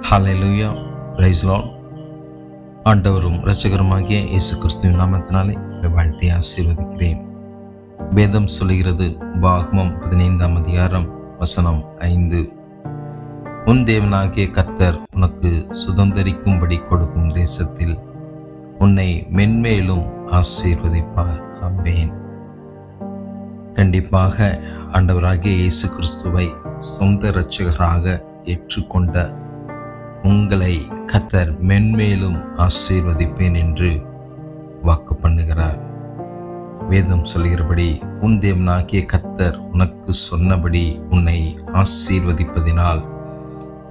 ஹல்லேலூயா, price Lord. ஆண்டவரும் இரட்சகருமாகிய இயேசு கிறிஸ்துவின் நாமத்தினாலே வாழ்த்தி ஆசீர்வதிக்கிறேன். வேதம் சொல்லுகிறது, உபாகமம் 15ஆம் அதிகாரம் வசனம் 5, உன் தேவனாகிய கர்த்தர் உனக்கு சுதந்தரிக்கும்படி கொடுக்கும் தேசத்தில் உன்னை மென்மேலும் ஆசீர்வதிப்பார். ஆமென். கண்டிப்பாக ஆண்டவராகிய இயேசு கிறிஸ்துவை சொந்த இரட்சகராக ஏற்றுக்கொண்ட உங்களை கர்த்தர் மென்மேலும் ஆசீர்வதிப்பேன் என்று வாக்கு பண்ணுகிறார். வேதம் சொல்கிறபடி, உன் தேவனாகிய கர்த்தர் உனக்கு சொன்னபடி உன்னை ஆசீர்வதிப்பதினால்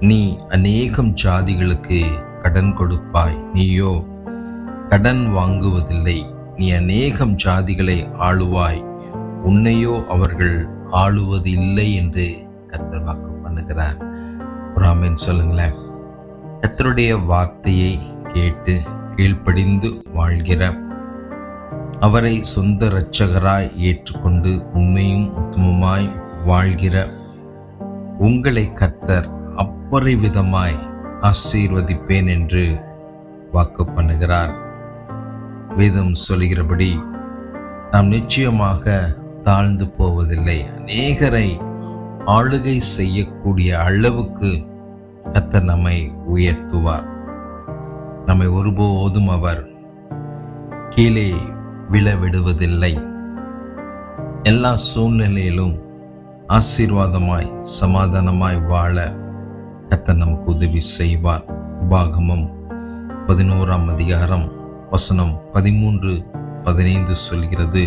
நீ அநேகம் ஜாதிகளுக்கு கடன் கொடுப்பாய், நீயோ கடன் வாங்குவதில்லை. நீ அநேகம் ஜாதிகளை ஆளுவாய், உன்னையோ அவர்கள் ஆளுவது இல்லை என்று கர்த்தர் வாக்கு பண்ணுகிறார். ஒரு ஆமென் சொல்லுங்களேன். கர்த்தருடைய வார்த்தையை கேட்டு கீழ்ப்படிந்து வாழ்கிற, அவரை சொந்த இரட்சகராய் ஏற்றுக்கொண்டு உண்மையும் உத்தமமாய் வாழ்கிற உங்களை கர்த்தர் அப்பரிவிதமாய் ஆசீர்வதிப்பேன் என்று வாக்கு பண்ணுகிறார். வேதம் சொல்கிறபடி, நாம் நிச்சயமாக தாழ்ந்து போவதில்லை. அநேகரை ஆளுகை செய்யக்கூடிய அளவுக்கு கர்த்தர் நம்மை உயர்த்துவார். நம்மை ஒருபோதும் அவர் கீழே விழ விடுவதில்லை. எல்லா சூழ்நிலையிலும் ஆசீர்வாதமாய் சமாதானமாய் வாழ கர்த்தர் நமக்கு உதவி செய்வார். உபாகமம் 11ஆம் அதிகாரம் வசனம் 13-15 சொல்கிறது,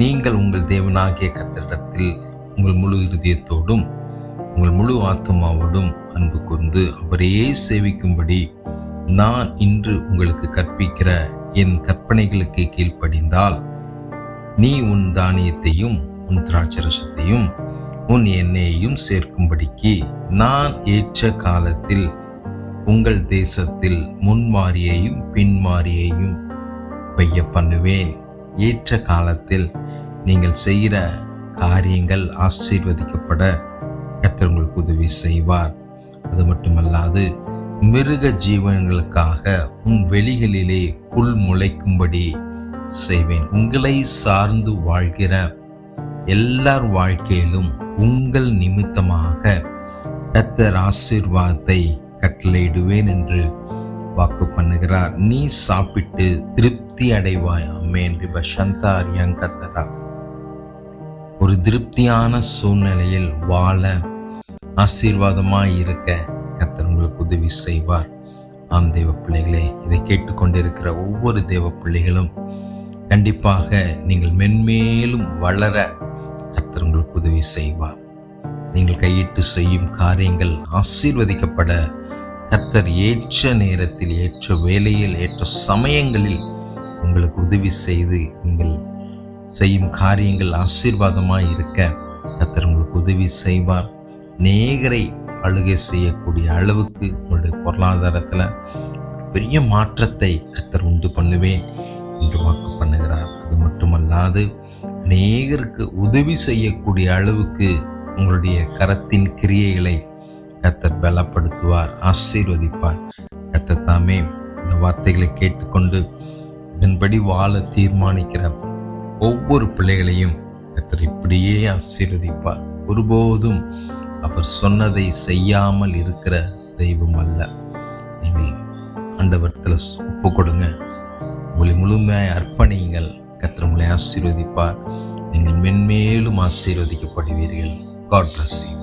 நீங்கள் உங்கள் தேவனாகிய கர்த்தரிடத்தில் உங்கள் முழு இருதயத்தோடும் உங்கள் முழு ஆத்மாவோடும் அன்பு கூர்ந்து அவரையே சேவிக்கும்படி நான் இன்று உங்களுக்கு கற்பிக்கிற என் கற்பனைகளுக்கு கீழ்ப்படிந்தால், நீ உன் தானியத்தையும் உன் திராட்சரசத்தையும் உன் எண்ணெயையும் சேர்க்கும்படிக்கு நான் ஏற்ற காலத்தில் உங்கள் தேசத்தில் முன்மாரியையும் பின்மாரியையும் பெய்ய பண்ணுவேன். ஏற்ற காலத்தில் நீங்கள் செய்கிற காரியங்கள் ஆசீர்வதிக்கப்பட கர்த்தர் உங்களுக்கு உதவி செய்வார். அது மட்டுமல்லாது, மிருக ஜீவன்களுக்காக உன் வெளிகளிலே புல் முளைக்கும்படி செய்வேன். உங்களை சார்ந்து வாழ்கிற எல்லார் வாழ்க்கையிலும் உங்கள் நிமித்தமாக கர்த்தர் ஆசீர்வாதத்தை கட்டளையிடுவேன் என்று வாக்கு பண்ணுகிறார். நீ சாப்பிட்டு திருப்தி அடைவாய். ஆமென். கர்த்தரா ஒரு திருப்தியான சூழ்நிலையில் வாழ, ஆசீர்வாதமாய் இருக்க கர்த்தர் உங்களுக்கு உதவி செய்வார். ஆம் தேவ பிள்ளைகளே, இதை கேட்டுக்கொண்டிருக்கிற ஒவ்வொரு தேவ பிள்ளைகளும் கண்டிப்பாக நீங்கள் மென்மேலும் வளர கர்த்தர் உங்களுக்கு உதவி செய்வார். நீங்கள் கையிட்டு செய்யும் காரியங்கள் ஆசீர்வதிக்கப்பட கர்த்தர் ஏற்ற நேரத்தில், ஏற்ற வேளையில், ஏற்ற சமயங்களில் உங்களுக்கு உதவி செய்து நீங்கள் செய்யும் காரியங்கள் ஆசீர்வாதமாய் இருக்க கர்த்தர் உங்களுக்கு உதவி செய்வார். அநேகரை ஆளுகை செய்யக்கூடிய அளவுக்கு உங்களுடைய பொருளாதாரத்தில் பெரிய மாற்றத்தை கர்த்தர் உண்டு பண்ணுவேன் என்று வாக்கு பண்ணுகிறார். அது மட்டுமல்லாது, அநேகருக்கு உதவி செய்யக்கூடிய அளவுக்கு உங்களுடைய கரத்தின் கிரியைகளை கர்த்தர் பலப்படுத்துவார், ஆசீர்வதிப்பார். கர்த்தர் தாமே இந்த வார்த்தைகளை கேட்டுக்கொண்டு இதன்படி வாழ தீர்மானிக்கிற ஒவ்வொரு பிள்ளைகளையும் கர்த்தர் இப்படியே ஆசீர்வதிப்பார். ஒருபோதும் அவர் சொன்னதை செய்யாமல் இருக்கிற தெய்வம் அல்ல. நீங்கள் ஆண்டவரத்தில் ஒப்பு கொடுங்க, உங்களை முழுமையாய் அர்ப்பணியுங்கள். கர்த்தர் உங்களை ஆசீர்வதிப்பார். நீங்கள் மென்மேலும் ஆசீர்வதிக்கப்படுவீர்கள். God bless you.